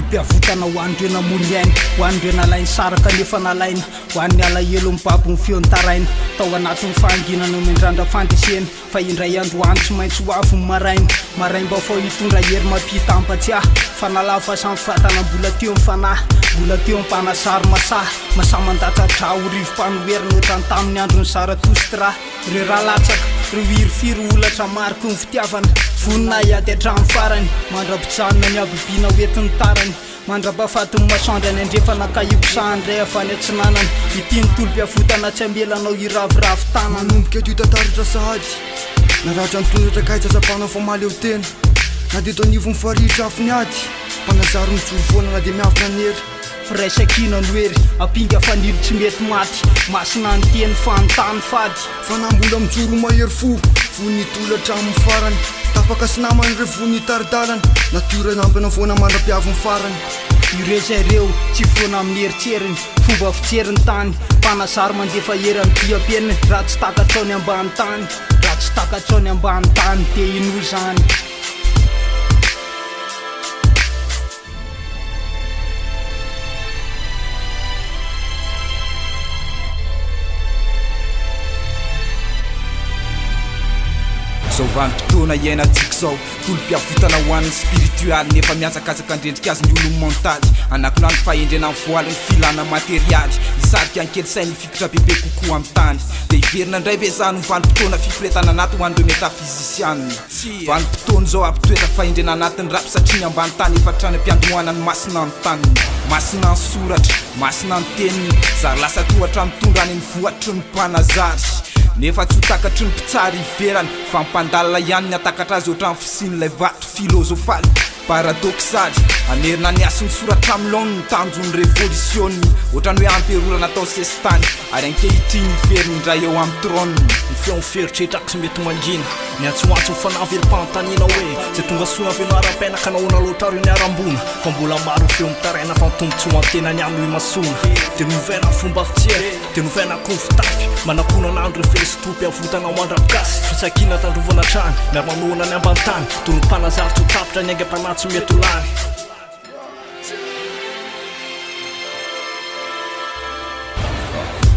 tolom-piavotana ho an'ireo namoly aina ho an'ireo nalainy sara kanefa nalaina ho an'ny alahelo mibaby ny feon-taraina tao anatin'ny fahanginana mendrandra fandresena fa indray andro any tsy maintsy ho avy ny marainy mba fao hitondra hery mampita ampatsiahy fa nalava samy fatana mbola teo mifanahy mbola teo mpanasary masaha mandatratra ho rivo-panoherina ohatrany tamin'ny androny Zarathustra ireo raha latsaka ireo hiry-firy olatra mariky ny fitiavana vonina iady hatramin'ny farany mandra-pijanona ny abibiana hoentin'ny tarany mandra-pahafatiny masoandra ny andrefana kahiposahndray avany atsinanana ity ny tolom-piavotana tsy amelanao iraviravo tanana manomboka eto hitantaritra sahady naratra ny tondratra kaitsy azapana fa maly eo tena na dia to anivo ny faritra afiny ady mpanazary ny jorovoana na dia miavina nery firaisakina ny hoery ampinga fanilo tsy mety maty masina ny teny fanontany fady fa nambola mijoro mahery fo vonitolatra amin'ny farany tapaka sy namany re vonitaridalana natiora nampina foana mandra-piaviny farany ireo tsy foana amin'ny heritseriny fomba fitseriny tany mpanazary mandefa hery amin'ny diam-peniny raha tsy takatrao ny ambany tany raha tsy takatrao ny ambany tany dia ino zany zao vanim-potoana iainantsika zao tolom-piavotana ho an'ny spiritualy nefa miazakazaka andrendrika azy ny olo montaly anakonao ny fahendrena amin'ny voaly ny filana materialy isarika ankely sainy fikitra bebe kokoa amin'ny tany dia iverina indray ve zany ny vanim-potoana fifiretana anaty ho an'ireo métaphysiциany vanim-potoana zao ampitoetra fahendrena anatin'ny rapy satria ny ambany tany efatrany ampiandohana ny masina ny taniny masina ny soratra masina ny teniny zary lasa tohatra mitondra any ny voatry ny mpanazary nefa tsy ho takatry ny mpitsary iverany fa mpandalina ihany ny atakatra azy ohatran'ny fisin'ilay vato filozofaly paradoxaly anerina ny asy ny soratra amilony ny tanjon'ny révolution ohatrany hoe amperorana atao sesitany ary ankehitriny iveriny indray eo amin'ny trône ny feon'ny feritretraka sy mety mangina ny antsoantso ny fanavely-panontaniana hoe zay tonga soa ampianaram-painaka nahoana loatra reo ny arambona fa mbola maro feo mitaraina fa mitombotsy ho antena ny amin'ny masona dia novena fomba fitsera dia novena koa fitafy manakona anandro re felisitolom-piavotana ho andra-pikasy fisakina tandrovana trany miary manohana ny ambany-tany toy ny mpanazary tsy ho tapitra ny aingam-panatsy mety ho lany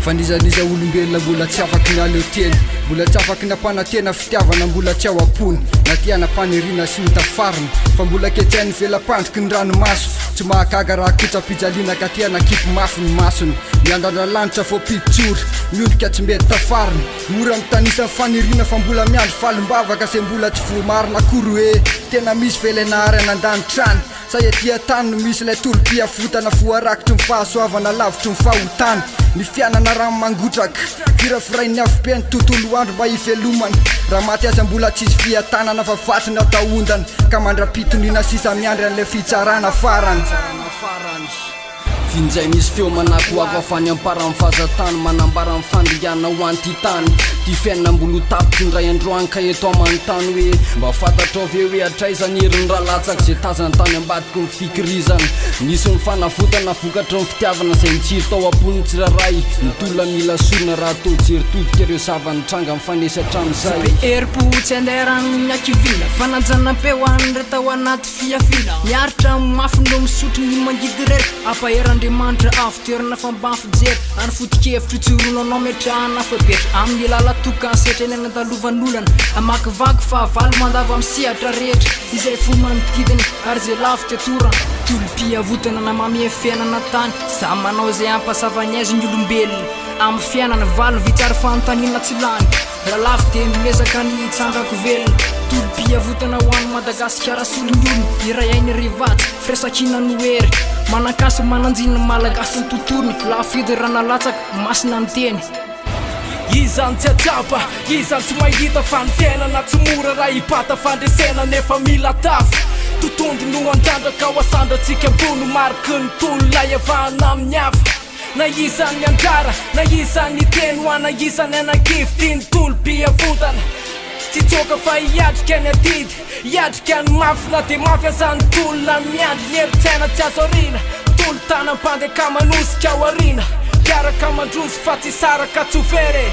fanizaniza olombelona mbola tsy afaky ny aleo teny mbola tsy afaky ny ampanantena fitiavana mbola tsy ao ampony na tiana panirina sy mitafarina fa mbola ketsainy velam-pandriky ny ranomaso tsy mahagaga raha kotsapijaliana ka tiana kipy mafy ny masony miandrandra lanitra fo pitsora miondrika tsy mety tafarina mora mitanisa fanirina fa mbola miandro falimbavaka se mbola tsy vomarina akory hoe tena misy velenahary anandany trany sa etia tany no misy ilay tolom-piavotana voarakitry ny fahasoavana lavitry ny fahotany ny fianana rano mangotraka firafirain'ny avim-piainy tontolo andro mba ivelomany raha maty aza mbola tsisy fiatanana fa vatriny atahondany ka mandra-pitonina sisa miandry an'ilay fitsarana farany finjay misy feo manako ava fany ampara mifazatany manambara mifandriana ho anty-tany ty fiainana mbolo tapiky indray androany ka eto amanontany hoe mba fantatrao ve hoe atraizany heriny raha latsaky zay tazany tany ambadiky ny fikirizana nisy mifanavotana vokatry ny fitiavana zay mitsiry tao ampony tsiraray mitolona mila sorina raha atao jeritodika ireo zavanitranga mifanesa hatramin'izay eripotsy anderan'ny miakivina fananjanam-pehoany re tao anaty fiafina miaritra mafindro misotro ny mangidy rery ampaherandriamanitra avy toerana fambafy jery any fotikevitry tsironanao metrahana fabetra amin'ny lala tokansetra eny anandalovan'olana amakivaky fa avaly mandava amin'ny sehatra rehetra izay fo manodidiny ary zay lavo tetorana tolom-piavotana na mamie fiainana tany za manao zay ampasavany azy ny olombelona amin'ny fiainana valiny vitsary fanontaniana tsy lany raha lavo dia milezaka ny itsandrako velona tolom-piavotana ho an'ny madagasikara solon'olona iray ainy rivatsy firesakina ny hery manakasy mananjina malagasy ny tontolony lafidy raha nalatsaka masina ny teny izany tsy atsapa izany tsy mahita fa ny fiainana tsy mora raha hipata fandresena nefa mila tafy totondo no andrandraka ho asandratsika ambony mariky ny tolona iavahana amin'ny hafa na izany andrara na izany teny ho ana izany anakivy ny tolom-piavotana tsy tsoka fa hiadrika ny atidy hiadrika ny mafy na dia mafy azany tolona miandry ny heritsaina tsy azo arina tolo-tana mpandeka manosika ao arina piaraka mandrozy fa tsy saraka tsovere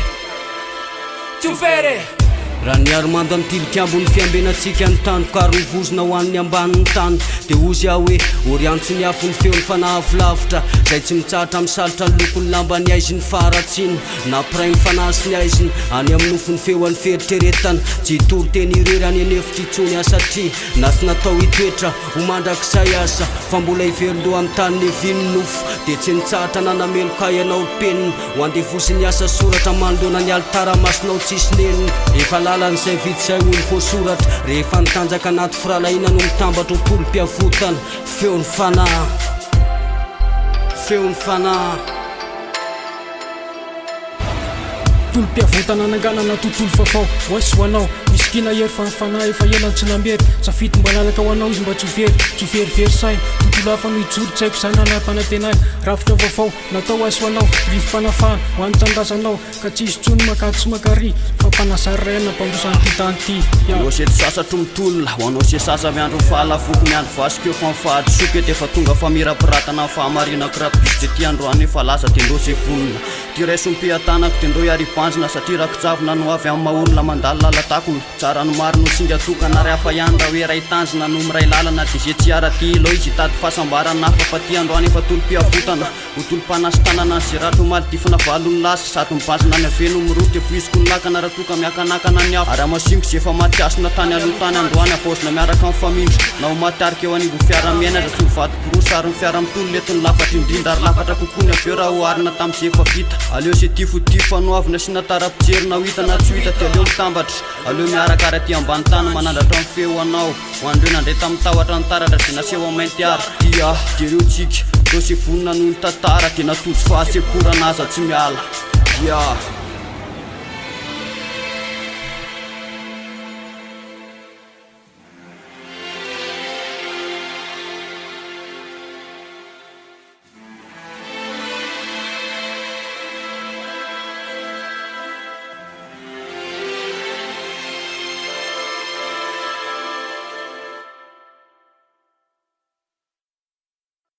raha niary mando amin'ny tilikambo ny fiambenatsika ny tany ka rovozona ho an'ny ambanin'ny tany dia ozy aho hoe oriantso ny afo ny feony fanahavilavitra zay tsy mitsahatra misalotra ny lokony lambany aiziny faratsiny na piray ny fanasy ny aiziny any amin'ny nofony feo an'ny feritreretana tsy hitory teny irery any anefitra itsony asatria na tsy natao hitoetra ho mandrakizay asa fa mbola hiveryloha amin'ny tany neviny nofo dia tsy nitsahatra nanameloka ianao penina ho andevosiny asa soratra manoloana ny alitara masonao tsisy nenina efa lalan'izay vitizay olo voasoratra rehefa nitanjaka anaty firalaina no mitambatra ho tolom-piavotana feony fanahy feony fanahy tolom-piavotana nanganana tontolo fafao oasy ho anao misy kina hery fa mifanahy efa elany tsy namery safity mba lalaka ho anao izy mba tsy verivery sainy tontolo hafa no hijoro tsy haiko izany nanam-panatenay rafitra vaovao natao asy ho anao rivom-panafahana ho an'ny tandrazanao ka tsy izy tsony makady sy makary fa mpanasary raina mpandrosany titany ty anao seto sasatro mitolona ho anao se sasa miandro fahalafoko miandro vasika eo fa mifahadsoky dia efa tonga fa mirapiratana amin'ny fahamarinako rapisy dia ty androany efa lasa tendro se vonona ty raisompiatanako tendro iaripanjina satria rakijavona no avy amin'ny maolona mandalo lalatakony tsara no maro no singa tokana ry hafa ihany raha hoe ray tanjina no miray lalana dia ze tsy ara ty ilo izy hitady fahasambarana hafa fa ty androany efa tolom-piavotana ho tolom-panasy tanana ny zerato maly tifina valony lasa sady mibanjina ny aveno miroty efoiziko ny lakana raha toka miakanakana ny afo ary masingo sy efa matiasina tany aloha tany androany afaozina miaraka amin'ny famindro na ho matarika eo an'ivo fiaramiainatra tsy mivadikorosa ary ny fiara mitolo letiny lafatra indrindra ary lafatra kokoa ny aveo raha ho arina tamin'izay efa vita aleo se tifotifo anoavina sy natara-pijerina ho hitana tsy ho hita ty aleo mitambatra aleo miarakara ty ambany tany manandratra amin'ny feo anao ho andreo nandray tamin'ny tahotra ny taratra dia naseho amainty ary dia jereo tsika teo se vonina noho ny tantara dia natojo fahasekorana aza tsy miala ia